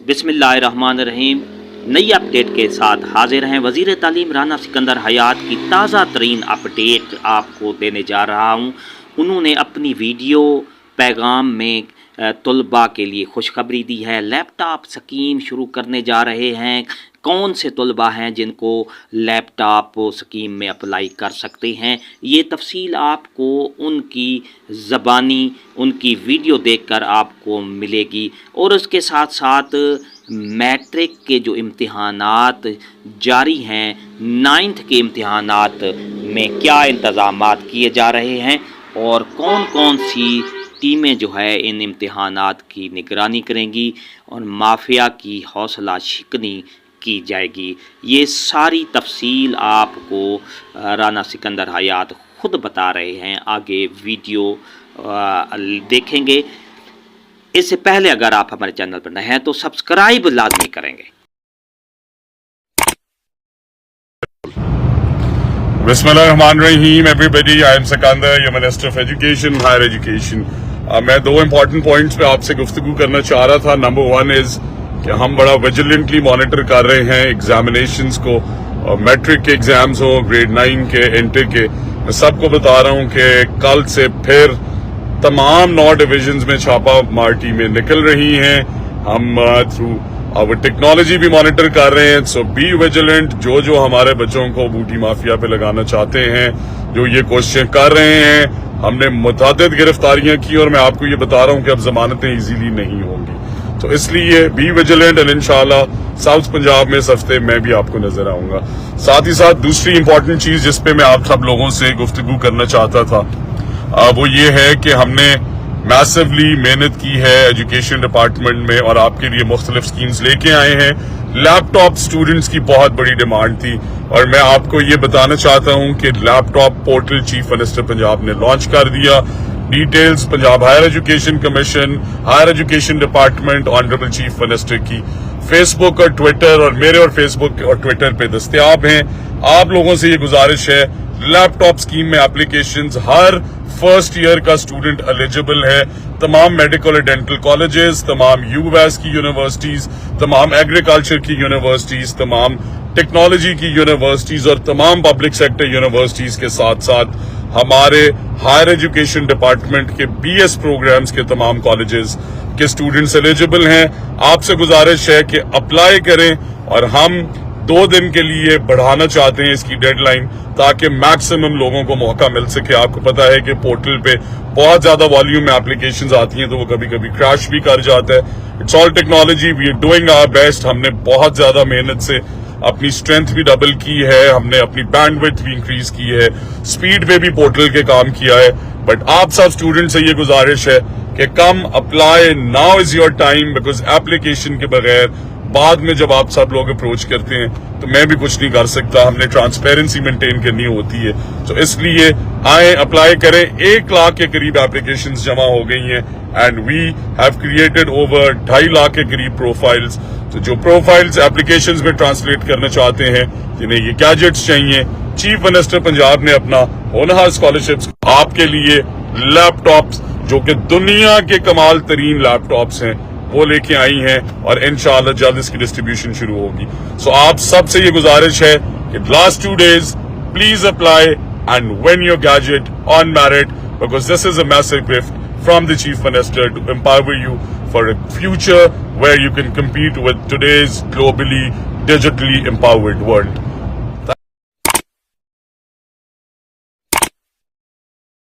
बिस्मिल्लाहिर्रहमानिर्रहीम। नई अपडेट के साथ हाजिर हैं। वज़ीर तालीम राना सिकंदर हयात की ताज़ा तरीन अपडेट आपको देने जा रहा हूँ। उन्होंने अपनी वीडियो पैगाम में तलबा के लिए खुशखबरी दी है। लैपटॉप स्कीम शुरू करने जा रहे हैं। कौन से तलबा हैं जिनको लैपटॉप स्कीम में अप्लाई कर सकते हैं, ये तफसील आपको उनकी ज़बानी उनकी वीडियो देखकर आपको मिलेगी। और उसके साथ साथ मैट्रिक के जो इम्तिहानात जारी हैं, 9th के इम्तिहानात में क्या इंतज़ामात किए जा रहे हैं और कौन कौन सी टीमें जो है इन इम्तिहानात की निगरानी करेंगी और माफिया की हौसला शिकनी की जाएगी, ये सारी तफसील आपको राना सिकंदर हयात खुद बता रहे हैं। आगे वीडियो देखेंगे। इससे पहले अगर आप हमारे चैनल पर नए हैं तो सब्सक्राइब लाजमी करेंगे। Bismillahirrahmanirrahim, everybody. I am Sikandar, your Minister of Education, Higher Education. मैं दो इम्पॉर्टेंट पॉइंट्स पे आपसे गुफ्तगू करना चाह रहा था। नंबर 1 इज कि हम बड़ा विजिलेंटली मॉनिटर कर रहे हैं एग्जामिनेशंस को, मैट्रिक के एग्जाम्स हो, ग्रेड 9 के, इंटर के। मैं सबको बता रहा हूं कि कल से फिर तमाम 9 डिविजन्स में छापा मार टीमें निकल रही हैं। हम थ्रू आवर टेक्नोलॉजी भी मॉनिटर कर रहे हैं। सो बी विजिलेंट। जो हमारे बच्चों को बूटी माफिया पे लगाना चाहते हैं, जो ये कोशिशें कर रहे हैं, हमने मुतअद्दिद गिरफ्तारियां की और मैं आपको ये बता रहा हूं कि अब जमानतें इजीली नहीं होंगी। तो इसलिए बी विजिलेंट एंड इंशाल्लाह साउथ पंजाब में इस हफ्ते मैं भी आपको नजर आऊंगा। साथ ही साथ दूसरी इंपॉर्टेंट चीज जिस पे मैं आप सब लोगों से गुफ्तगू करना चाहता था वो ये है कि हमने मैसिवली मेहनत की है एजुकेशन डिपार्टमेंट में और आपके लिए मुख्तलिफ स्कीम्स लेके आए हैं। लैपटॉप स्टूडेंट्स की बहुत बड़ी डिमांड थी और मैं आपको ये बताना चाहता हूं कि laptop portal chief minister Punjab ने लॉन्च कर दिया। Details Punjab higher education commission, higher education department, honourable chief minister की फेसबुक और ट्विटर और मेरे और फेसबुक और ट्विटर पे दस्तयाब हैं। आप लोगों से ये गुजारिश है, लैपटॉप स्कीम में एप्लीकेशंस हर फर्स्ट ईयर का स्टूडेंट एलिजिबल है। तमाम मेडिकल और डेंटल कॉलेजेस, तमाम यूवैस की यूनिवर्सिटीज, तमाम एग्रीकल्चर की यूनिवर्सिटीज, तमाम टेक्नोलॉजी की यूनिवर्सिटीज और तमाम पब्लिक सेक्टर यूनिवर्सिटीज के साथ साथ हमारे हायर एजुकेशन डिपार्टमेंट के बीएस प्रोग्राम्स के तमाम कॉलेजेस के स्टूडेंट्स एलिजिबल हैं। आपसे गुजारिश है कि अप्लाई करें और हम 2 दिन के लिए बढ़ाना चाहते हैं इसकी डेडलाइन ताकि मैक्सिमम लोगों को मौका मिल सके। आपको पता है कि पोर्टल पे बहुत ज्यादा वॉल्यूम में एप्लीकेशंस आती हैं तो वो कभी कभी क्रैश भी कर जाता है। It's all technology, we are doing our best. हमने बहुत ज्यादा मेहनत से अपनी स्ट्रेंथ भी डबल की है, हमने अपनी बैंडविड्थ भी इंक्रीज की है, स्पीड पे भी पोर्टल के काम किया है। बट आप सब स्टूडेंट से ये गुजारिश है कि come apply, now is your time, because application के बगैर बाद में जब आप सब लोग अप्रोच करते हैं तो मैं भी कुछ नहीं कर सकता। हमने ट्रांसपेरेंसी मेंटेन करनी होती है। तो इसलिए आए, अप्लाई करें। 1 लाख के करीब एप्लीकेशंस जमा हो गई हैं and we have created over 2.5 lakh के करीब प्रोफाइल्स। तो जो प्रोफाइल्स एप्लीकेशंस में ट्रांसलेट करना चाहते हैं, जिन्हें ये गैजेट्स चाहिए, चीफ मिनिस्टर पंजाब ने अपना होनहार स्कॉलरशिप्स आपके लिए लैपटॉप्स जो कि दुनिया के कमाल तरीन लैपटॉप्स हैं वो लेके आई हैं और इंशाल्लाह जल्द इसकी डिस्ट्रीब्यूशन शुरू होगी। सो आप सबसे ये गुजारिश है कि last 2 days please apply and win your gadget on merit, because this is a massive gift from the Chief Minister to empower you for a future where you can compete with today's globally, digitally empowered world.